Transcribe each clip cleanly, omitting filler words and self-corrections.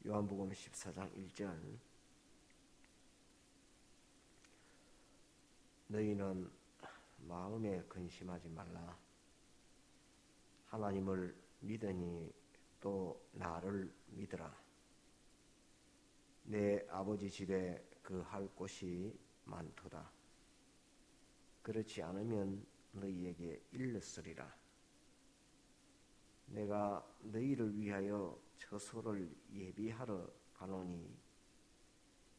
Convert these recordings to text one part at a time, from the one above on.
요한복음 14장 1절 너희는 마음에 근심하지 말라. 하나님을 믿으니 또 나를 믿으라. 내 아버지 집에 할 곳이 많도다. 그렇지 않으면 너희에게 일렀으리라. 내가 너희를 위하여 처소를 예비하러 가노니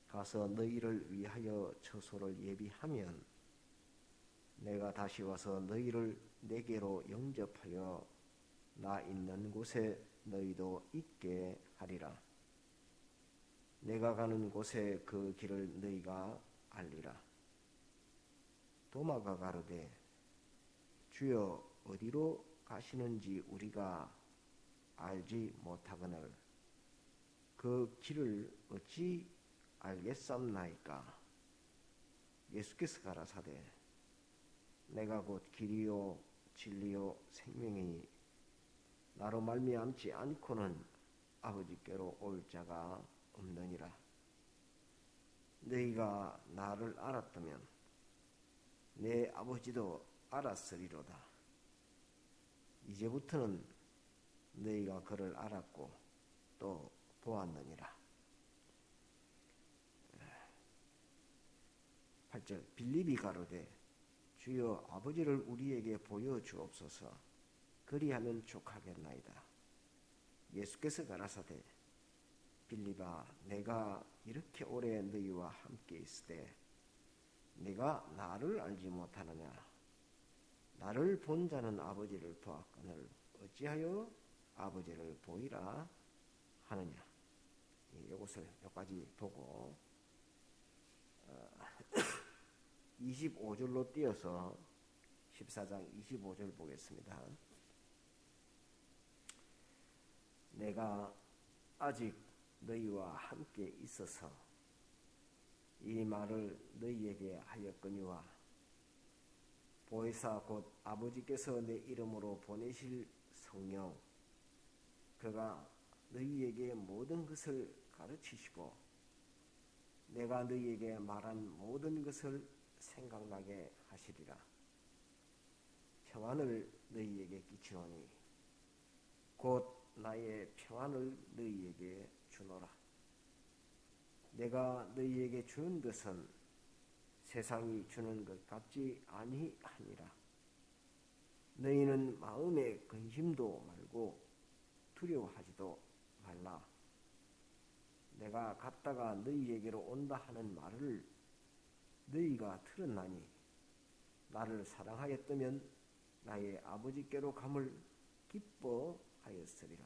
가서 너희를 위하여 처소를 예비하면 내가 다시 와서 너희를 내게로 영접하여 나 있는 곳에 너희도 있게 하리라. 내가 가는 곳에 그 길을 너희가 알리라. 도마가 가로되 주여 어디로 가시는지 우리가 알지 못하거늘 그 길을 어찌 알겠삼나이까. 예수께서 가라사대 내가 곧 길이요 진리요 생명이니 나로 말미암지 않고는 아버지께로 올 자가 없느니라. 너희가 나를 알았다면 내 아버지도 알았으리로다. 이제부터는 너희가 그를 알았고 또 보았느니라. 8절 빌립이 가로되 주여 아버지를 우리에게 보여주옵소서. 그리하면 족하겠나이다. 예수께서 가라사대 빌립아 내가 이렇게 오래 너희와 함께 있으되 네가 나를 알지 못하느냐. 나를 본 자는 아버지를 보았거늘 어찌하여 아버지를 보이라 하느냐. 이것을 여기까지 보고 25절로 띄어서 14장 25절 보겠습니다. 내가 아직 너희와 함께 있어서 이 말을 너희에게 하였거니와 보혜사 곧 아버지께서 내 이름으로 보내실 성령 그가 너희에게 모든 것을 가르치시고 내가 너희에게 말한 모든 것을 생각나게 하시리라. 평안을 너희에게 끼치노니 곧 나의 평안을 너희에게 주노라. 내가 너희에게 주는 것은 세상이 주는 것 같지 아니하니라. 너희는 마음에 근심도 말고 두려워하지도 말라. 내가 갔다가 너희에게로 온다 하는 말을 너희가 들었나니 나를 사랑하였다면 나의 아버지께로 감을 기뻐하였으리라.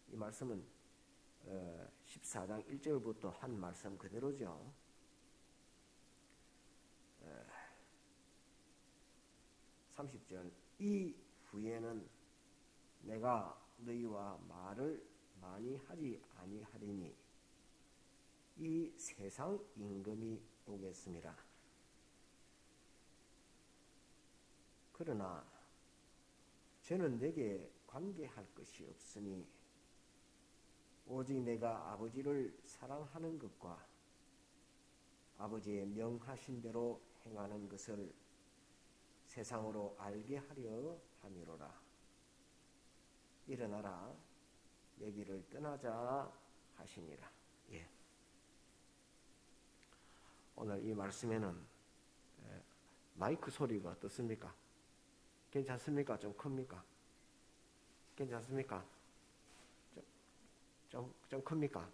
이 말씀은 14장 1절부터 한 말씀 그대로죠. 30절 이 후에는 내가 너희와 말을 많이 하지 아니하리니 이 세상 임금이 오겠습니다. 그러나 저는 내게 관계할 것이 없으니 오직 내가 아버지를 사랑하는 것과 아버지의 명하신 대로 행하는 것을 세상으로 알게 하려 함이로라. 일어나라 내 길을 떠나자 하시니라. 예. 오늘 이 말씀에는 마이크 소리가 어떻습니까? 괜찮습니까? 좀 큽니까? 괜찮습니까? 좀 큽니까?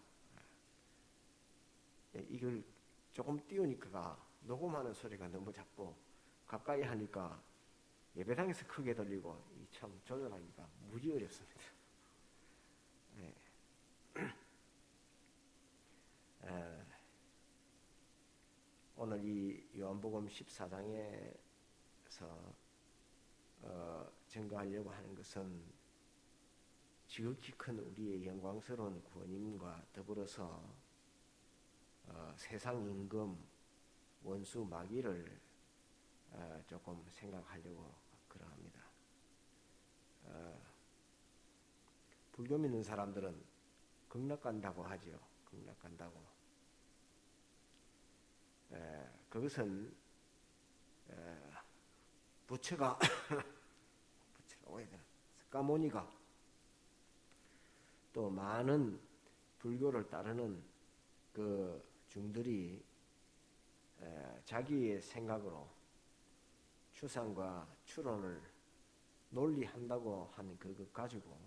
예, 이걸 조금 띄우니까 녹음하는 소리가 너무 작고 가까이 하니까 예배당에서 크게 들리고 참 조절하기가 무지 어렵습니다. 네. 오늘 이 요한복음 14장에서 증거하려고 하는 것은 지극히 큰 우리의 영광스러운 구원임과 더불어서 세상 임금 원수 마귀를 조금 생각하려고 그러합니다. 불교 믿는 사람들은 극락간다고 하죠. 극락간다고. 그것은 부처가 부처라고 해야 되나? 석가모니가 또 많은 불교를 따르는 그 중들이 자기의 생각으로 추상과 추론을 논리한다고 하는 그것 가지고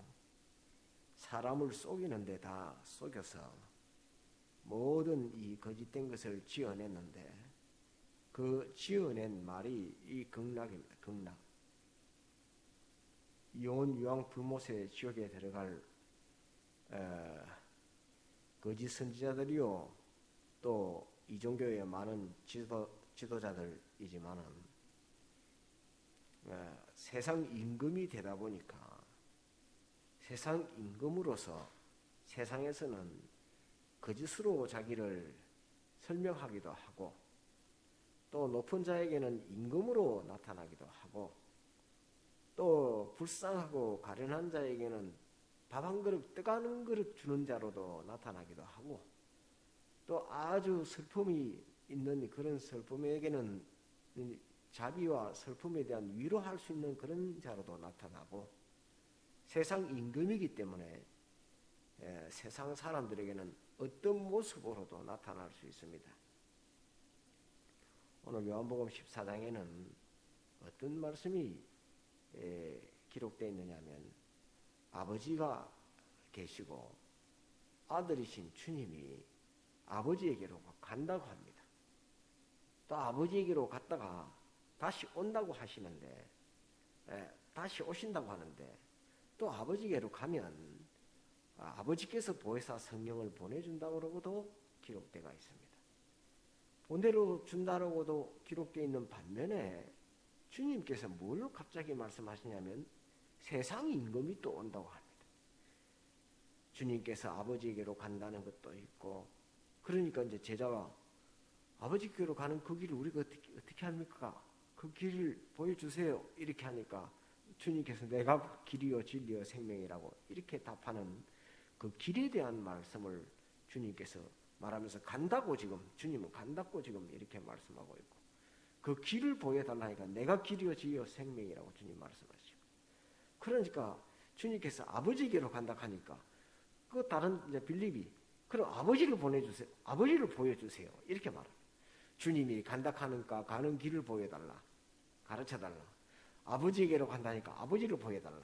사람을 속이는 데 다 속여서 모든 이 거짓된 것을 지어냈는데 그 지어낸 말이 이 극락입니다. 극락. 영원 유황 불못의 지옥에 들어갈 거짓 선지자들이요 또 이종교의 많은 지도자들이지만은 세상 임금이 되다 보니까 세상 임금으로서 세상에서는 거짓으로 자기를 설명하기도 하고 또 높은 자에게는 임금으로 나타나기도 하고 또 불쌍하고 가련한 자에게는 밥 한 그릇, 떡 한 그릇 주는 자로도 나타나기도 하고 또 아주 슬픔이 있는 그런 슬픔에게는 자비와 슬픔에 대한 위로할 수 있는 그런 자로도 나타나고 세상 임금이기 때문에 세상 사람들에게는 어떤 모습으로도 나타날 수 있습니다. 오늘 요한복음 14장에는 어떤 말씀이 기록되어 있느냐 하면 아버지가 계시고 아들이신 주님이 아버지에게로 간다고 합니다. 또 아버지에게로 갔다가 다시 온다고 하시는데 다시 오신다고 하는데 또 아버지에게로 가면 아버지께서 보혜사 성령을 보내준다고도 기록되어 있습니다. 보내준다고도 기록되어 있는 반면에 주님께서 뭘 갑자기 말씀하시냐면 세상 임금이 또 온다고 합니다. 주님께서 아버지에게로 간다는 것도 있고 그러니까 이제 제자가 아버지께로 가는 그 길을 우리가 어떻게 합니까? 그 길을 보여주세요. 이렇게 하니까 주님께서 내가 길이요 진리요 생명이라고 이렇게 답하는 그 길에 대한 말씀을 주님께서 말하면서 간다고 지금 주님은 간다고 지금 이렇게 말씀하고 있고 그 길을 보여달라니까 내가 길이요 진리요 생명이라고 주님 말씀하시고 그러니까 주님께서 아버지께로 간다 하니까 그 다른 이제 빌립이 그럼 아버지를 보내주세요. 아버지를 보여주세요. 이렇게 말합니다. 주님이 간다 하니까 가는 길을 보여달라. 가르쳐달라. 아버지에게로 간다니까 아버지를 보여달라.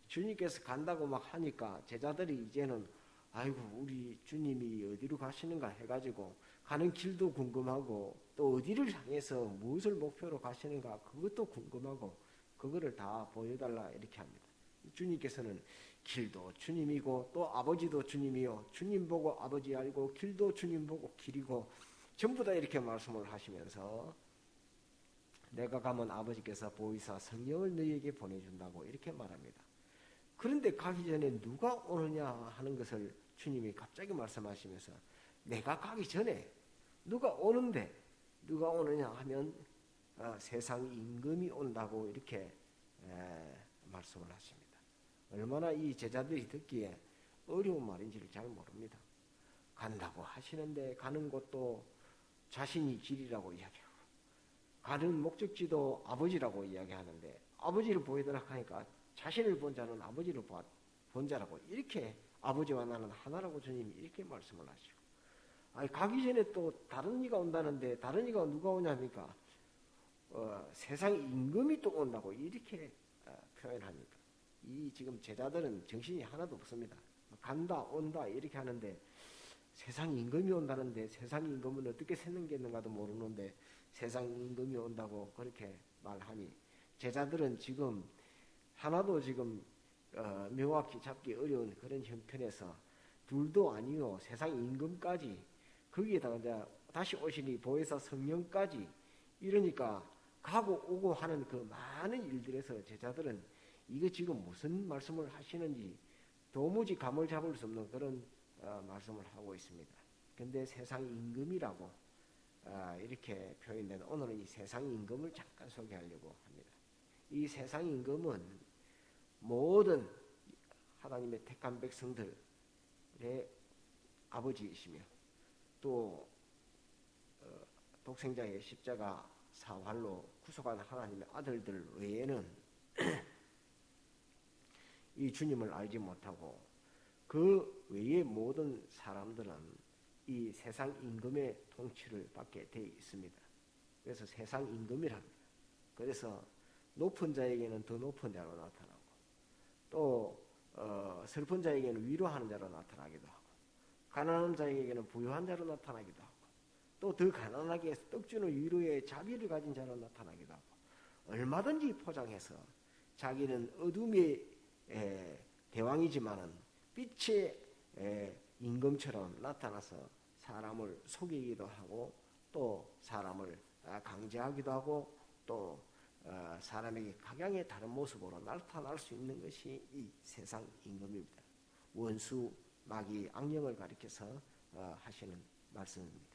주님께서 간다고 막 하니까 제자들이 이제는 아이고 우리 주님이 어디로 가시는가 해가지고 가는 길도 궁금하고 또 어디를 향해서 무엇을 목표로 가시는가 그것도 궁금하고 그거를 다 보여달라 이렇게 합니다. 주님께서는 길도 주님이고 또 아버지도 주님이요 주님 보고 아버지 알고 길도 주님 보고 길이고 전부 다 이렇게 말씀을 하시면서 내가 가면 아버지께서 보이사 성령을 너희에게 보내준다고 이렇게 말합니다. 그런데 가기 전에 누가 오느냐 하는 것을 주님이 갑자기 말씀하시면서 내가 가기 전에 누가 오는데 누가 오느냐 하면 세상 임금이 온다고 이렇게 말씀을 하십니다. 얼마나 이 제자들이 듣기에 어려운 말인지를 잘 모릅니다. 간다고 하시는데 가는 곳도 자신이 길이라고 이야기하고 가는 목적지도 아버지라고 이야기하는데 아버지를 보이도록 하니까 자신을 본 자는 아버지를 본 자라고 이렇게 아버지와 나는 하나라고 주님이 이렇게 말씀을 하시고 아니 가기 전에 또 다른 이가 온다는데 다른 이가 누가 오냐니까 세상 임금이 또 온다고 이렇게 표현합니다. 이 지금 제자들은 정신이 하나도 없습니다. 간다 온다 이렇게 하는데 세상 임금이 온다는데 세상 임금은 어떻게 생겼는가도 모르는데 세상 임금이 온다고 그렇게 말하니 제자들은 지금 하나도 지금 명확히 잡기 어려운 그런 형편에서 둘도 아니요 세상 임금까지 거기에다가 이제 다시 오시니 보혜사 성령까지 이러니까 가고 오고 하는 그 많은 일들에서 제자들은 이거 지금 무슨 말씀을 하시는지 도무지 감을 잡을 수 없는 그런 말씀을 하고 있습니다. 근데 세상 임금이라고 이렇게 표현된 오늘은 이 세상 임금을 잠깐 소개하려고 합니다. 이 세상 임금은 모든 하나님의 택한 백성들의 아버지이시며 또 독생자의 십자가 사활로 구속한 하나님의 아들들 외에는 이 주님을 알지 못하고 그 외의 모든 사람들은 이 세상 임금의 통치를 받게 되어 있습니다. 그래서 세상 임금이라 합니다. 그래서 높은 자에게는 더 높은 자로 나타나고 또 슬픈 자에게는 위로하는 자로 나타나기도 하고 가난한 자에게는 부유한 자로 나타나기도 하고 또 더 가난하게 떡 주는 위로의 자비를 가진 자로 나타나기도 하고 얼마든지 포장해서 자기는 어둠의 대왕이지만은 빛의 임금처럼 나타나서 사람을 속이기도 하고 또 사람을 강제하기도 하고 또 사람에게 각양의 다른 모습으로 나타날 수 있는 것이 이 세상 임금입니다. 원수, 마귀, 악령을 가리켜서 하시는 말씀입니다.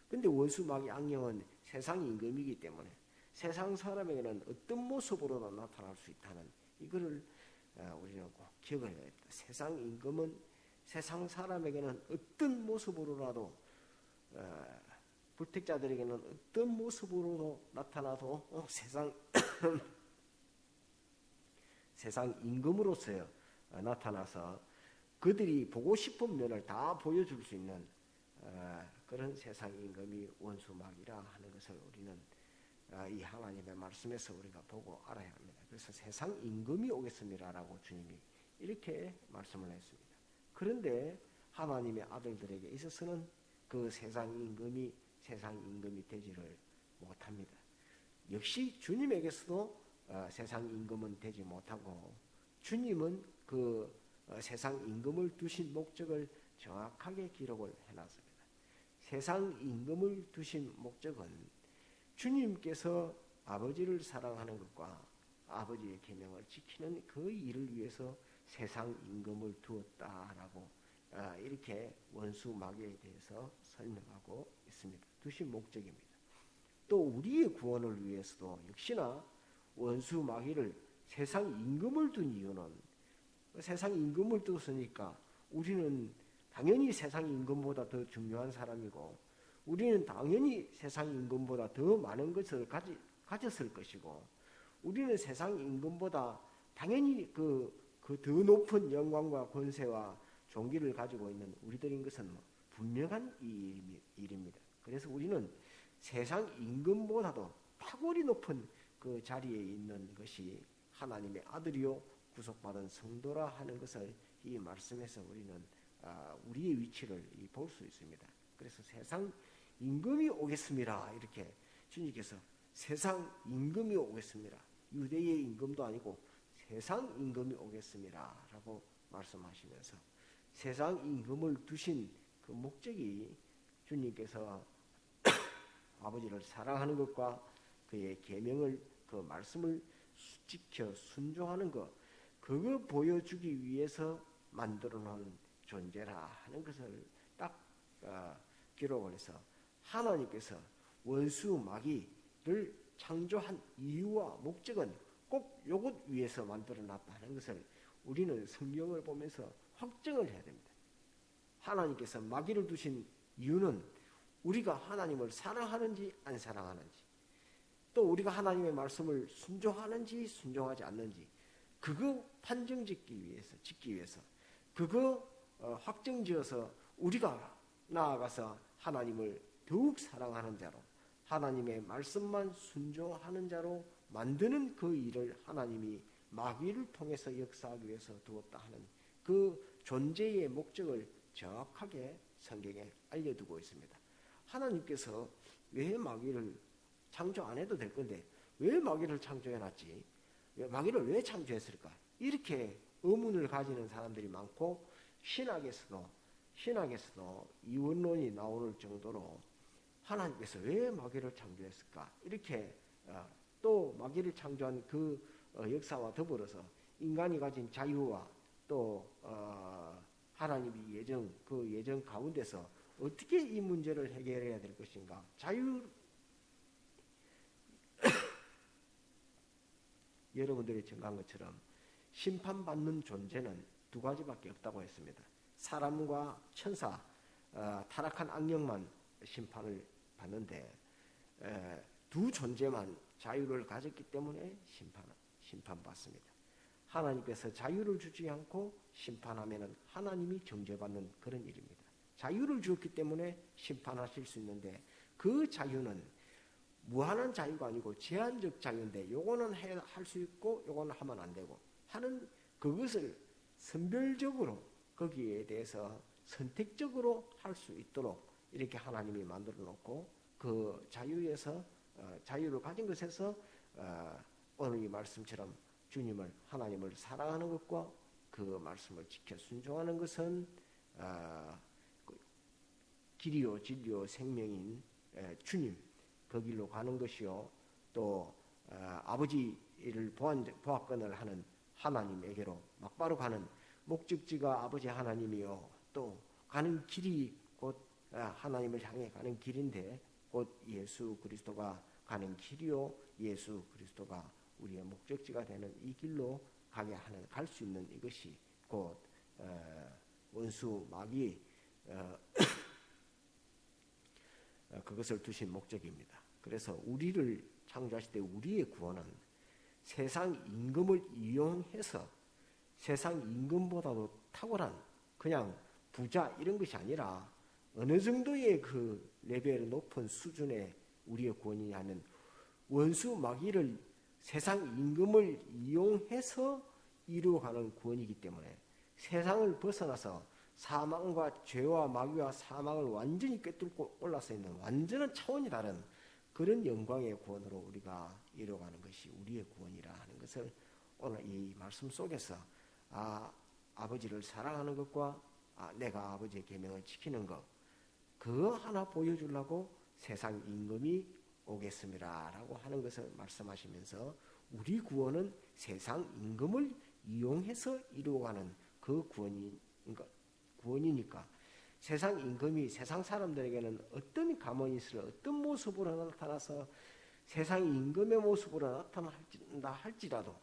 근데 원수, 마귀, 악령은 세상 임금이기 때문에 세상 사람에게는 어떤 모습으로도 나타날 수 있다는 이거를 우리는 꼭 기억을 해야 됩니다. 세상 임금은 세상 사람에게는 어떤 모습으로라도 불택자들에게는 어떤 모습으로 나타나도 세상 임금으로서 나타나서 그들이 보고 싶은 면을 다 보여줄 수 있는 그런 세상 임금이 원수마귀라 하는 것을 우리는 이 하나님의 말씀에서 우리가 보고 알아야 합니다. 그래서 세상 임금이 오겠습니다라고 주님이 이렇게 말씀을 했습니다. 그런데 하나님의 아들들에게 있어서는 그 세상 임금이 되지를 못합니다. 역시 주님에게서도 세상 임금은 되지 못하고 주님은 그 세상 임금을 두신 목적을 정확하게 기록을 해놨습니다. 세상 임금을 두신 목적은 주님께서 아버지를 사랑하는 것과 아버지의 계명을 지키는 그 일을 위해서 세상 임금을 두었다라고 이렇게 원수 마귀에 대해서 설명하고 있습니다. 두신 목적입니다. 또 우리의 구원을 위해서도 역시나 원수 마귀를 세상 임금을 둔 이유는 세상 임금을 뒀으니까 우리는 당연히 세상 임금보다 더 중요한 사람이고 우리는 당연히 세상 임금보다 더 많은 것을 가졌을 것이고 우리는 세상 임금보다 당연히 그 더 높은 영광과 권세와 존귀를 가지고 있는 우리들인 것은 분명한 일입니다. 그래서 우리는 세상 임금보다도 탁월히 높은 그 자리에 있는 것이 하나님의 아들이요 구속받은 성도라 하는 것을 이 말씀에서 우리는 우리의 위치를 볼 수 있습니다. 그래서 세상 임금이 오겠습니다. 이렇게 주님께서 세상 임금이 오겠습니다. 유대의 임금도 아니고 세상 임금이 오겠습니다. 라고 말씀하시면서 세상 임금을 두신 그 목적이 주님께서 아버지를 사랑하는 것과 그의 계명을 그 말씀을 지켜 순종하는 것 그거 보여주기 위해서 만들어 놓은 존재라 하는 것을 딱 기록을 해서 하나님께서 원수 마귀를 창조한 이유와 목적은 꼭 이것 위해서 만들어 놨다는 것을 우리는 성경을 보면서 확정을 해야 됩니다. 하나님께서 마귀를 두신 이유는 우리가 하나님을 사랑하는지 안 사랑하는지 또 우리가 하나님의 말씀을 순종하는지 순종하지 않는지 그거 판정짓기 위해서 그거 확정지어서 우리가 나아가서 하나님을 더욱 사랑하는 자로 하나님의 말씀만 순종하는 자로 만드는 그 일을 하나님이 마귀를 통해서 역사하기 위해서 두었다 하는 그 존재의 목적을 정확하게 성경에 알려두고 있습니다. 하나님께서 왜 마귀를 창조 안 해도 될 건데 왜 마귀를 창조해놨지? 마귀를 왜 창조했을까? 이렇게 의문을 가지는 사람들이 많고 신학에서도 이원론이 나오는 정도로 하나님께서 왜 마귀를 창조했을까? 이렇게 또 마귀를 창조한 그 역사와 더불어서 인간이 가진 자유와 또 하나님이 그 예정 가운데서 어떻게 이 문제를 해결해야 될 것인가? 여러분들이 정한 것처럼 심판받는 존재는 두 가지밖에 없다고 했습니다. 사람과 천사, 타락한 악령만 심판을 받는데 두 존재만 자유를 가졌기 때문에 심판받습니다. 하나님께서 자유를 주지 않고 심판하면 하나님이 정죄받는 그런 일입니다. 자유를 주었기 때문에 심판하실 수 있는데 그 자유는 무한한 자유가 아니고 제한적 자유인데 요거는 할 수 있고 요거는 하면 안 되고 하는 그것을 선별적으로 거기에 대해서 선택적으로 할 수 있도록 이렇게 하나님이 만들어 놓고 그 자유에서 자유를 가진 것에서 오늘 이 말씀처럼 주님을 하나님을 사랑하는 것과 그 말씀을 지켜 순종하는 것은 길이요 진리요 생명인 주님 그 길로 가는 것이요 또 아버지를 보았건을 하는 하나님에게로 막바로 가는 목적지가 아버지 하나님이요 또 가는 길이 곧 하나님을 향해 가는 길인데 곧 예수 그리스도가 가는 길이요 예수 그리스도가 우리의 목적지가 되는 이 길로 가게 하는 갈 수 있는 이것이 곧 원수 마귀 그것을 두신 목적입니다. 그래서 우리를 창조하실 때 우리의 구원은 세상 임금을 이용해서 세상 임금보다도 탁월한 그냥 부자 이런 것이 아니라 어느 정도의 그 레벨 높은 수준의 우리의 구원이 하는 원수 마귀를 세상 임금을 이용해서 이루어가는 구원이기 때문에 세상을 벗어나서 사망과 죄와 마귀와 사망을 완전히 꿰뚫고 올라서 있는 완전한 차원이 다른 그런 영광의 구원으로 우리가 이루어가는 것이 우리의 구원이라 하는 것을 오늘 이 말씀 속에서 아버지를 사랑하는 것과 내가 아버지의 계명을 지키는 것 그거 하나 보여주려고 세상 임금이 오겠습니다 라고 하는 것을 말씀하시면서 우리 구원은 세상 임금을 이용해서 이루어가는 그 구원이니까 세상 임금이 세상 사람들에게는 어떤 가문이슬 어떤 모습으로 나타나서 세상 임금의 모습으로 나타난다 할지라도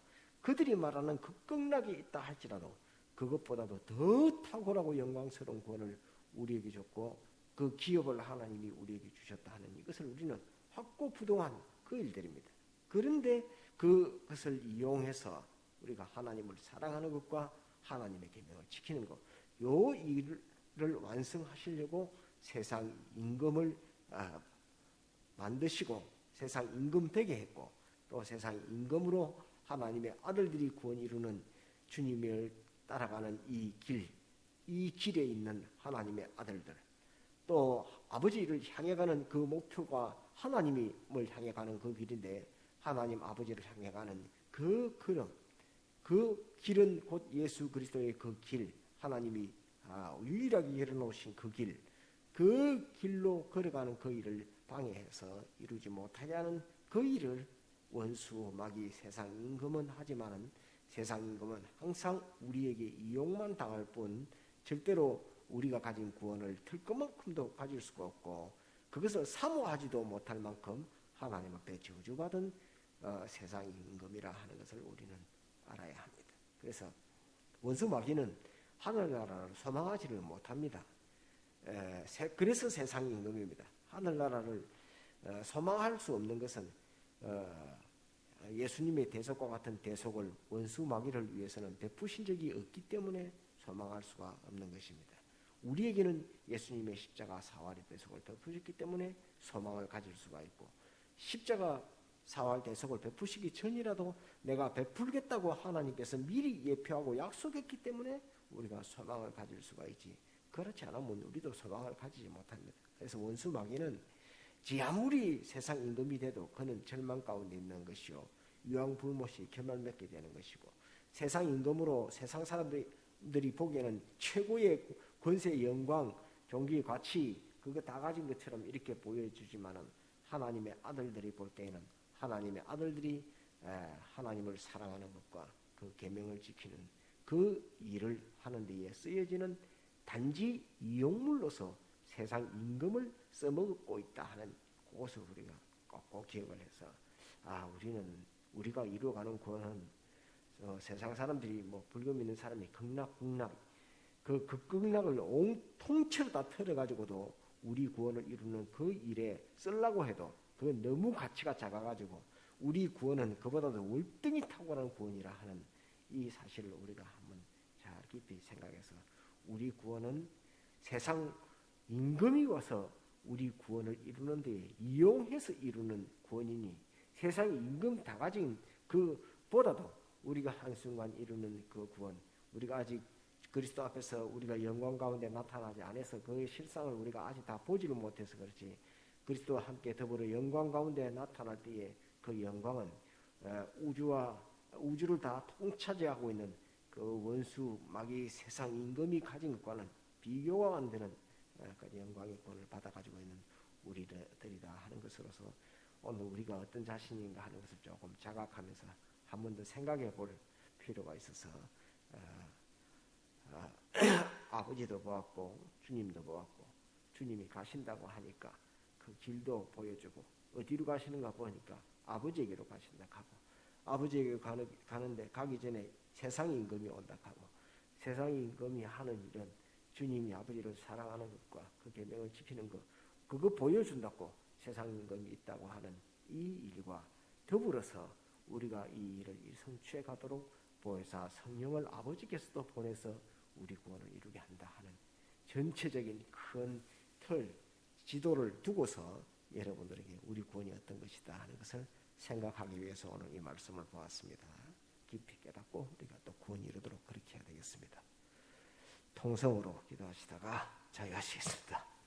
그들이 말하는 극극락이 있다 할지라도 그것보다도 더 탁월하고 영광스러운 구원을 우리에게 줬고 그 기업을 하나님이 우리에게 주셨다 하는 이것을 우리는 확고부동한 그 일들입니다. 그런데 그것을 이용해서 우리가 하나님을 사랑하는 것과 하나님의 계명을 지키는 것, 요 일을 완성하시려고 세상 임금을 만드시고 세상 임금 되게 했고 또 세상 임금으로 하나님의 아들들이 구원 이루는 주님을 따라가는 이 길에 있는 하나님의 아들들 또 아버지를 향해 가는 그 목표가 하나님을 향해 가는 그 길인데 하나님 아버지를 향해 가는 그 걸음 그 길은 곧 예수 그리스도의 그 길 하나님이 유일하게 열어놓으신 그 길로 걸어가는 그 일을 방해해서 이루지 못하게 하는 그 일을 원수 마귀 세상 임금은 하지만은 세상 임금은 항상 우리에게 이용만 당할 뿐 절대로 우리가 가진 구원을 들 것만큼도 가질 수가 없고 그것을 사모하지도 못할 만큼 하나님 앞에 저주받은 세상 임금이라 하는 것을 우리는 알아야 합니다. 그래서 원수 마귀는 하늘나라를 소망하지를 못합니다. 그래서 세상 임금입니다. 하늘나라를 소망할 수 없는 것은 예수님의 대속과 같은 대속을 원수 마귀를 위해서는 베푸신 적이 없기 때문에 소망할 수가 없는 것입니다. 우리에게는 예수님의 십자가 사활의 대속을 베푸셨기 때문에 소망을 가질 수가 있고 십자가 사활 대속을 베푸시기 전이라도 내가 베풀겠다고 하나님께서 미리 예표하고 약속했기 때문에 우리가 소망을 가질 수가 있지 그렇지 않으면 우리도 소망을 가지지 못합니다. 그래서 원수 마귀는 지 아무리 세상 임금이 돼도 그는 절망 가운데 있는 것이요 유황불못이 결말 맺게 되는 것이고 세상 임금으로 세상 사람들이 보기에는 최고의 권세, 영광, 종기, 가치 그거 다 가진 것처럼 이렇게 보여주지만은 하나님의 아들들이 볼 때에는 하나님의 아들들이 하나님을 사랑하는 것과 그 계명을 지키는 그 일을 하는 데에 쓰여지는 단지 이용물로서 세상 임금을 써먹고 있다 하는 그것을 우리가 꼭 기억을 해서 우리가 이루어가는 구원은 세상 사람들이 불교 믿는 사람이 극락극락 그 극락을 온 통째로 다 털어가지고도 우리 구원을 이루는 그 일에 쓰려고 해도 그 너무 가치가 작아가지고 우리 구원은 그보다도 월등히 탁월한 구원이라 하는 이 사실을 우리가 한번 잘 깊이 생각해서 우리 구원은 세상 임금이 와서 우리 구원을 이루는 데 이용해서 이루는 구원이니 세상 임금 다 가진 그보다도 우리가 한순간 이루는 그 구원, 우리가 아직 그리스도 앞에서 우리가 영광 가운데 나타나지 않아서 그 실상을 우리가 아직 다 보지를 못해서 그렇지, 그리스도와 함께 더불어 영광 가운데 나타날 때에 그 영광은 우주를 다 통차지하고 있는 그 원수 마귀 세상 임금이 가진 것과는 비교가 안 되는 그 영광의 권을 받아가지고 있는 우리들이다 하는 것으로서 오늘 우리가 어떤 자신인가 하는 것을 조금 자각하면서 한 번 더 생각해 볼 필요가 있어서 아버지도 보았고 주님도 보았고 주님이 가신다고 하니까 그 길도 보여주고 어디로 가시는가 보니까 아버지에게로 가신다 하고 아버지에게 가는데 가기 전에 세상 임금이 온다 하고 세상 임금이 하는 일은 주님이 아버지를 사랑하는 것과 그 계명을 지키는 것 그거 보여준다고 세상 임금이 있다고 하는 이 일과 더불어서 우리가 이 일을 성취해 가도록 보혜사 성령을 아버지께서도 보내서 우리 구원을 이루게 한다 하는 전체적인 큰 틀, 지도를 두고서 여러분들에게 우리 구원이 어떤 것이다 하는 것을 생각하기 위해서 오늘 이 말씀을 보았습니다. 깊이 깨닫고 우리가 또 구원이 이루도록 그렇게 해야 되겠습니다. 통성으로 기도하시다가 자유하시겠습니다.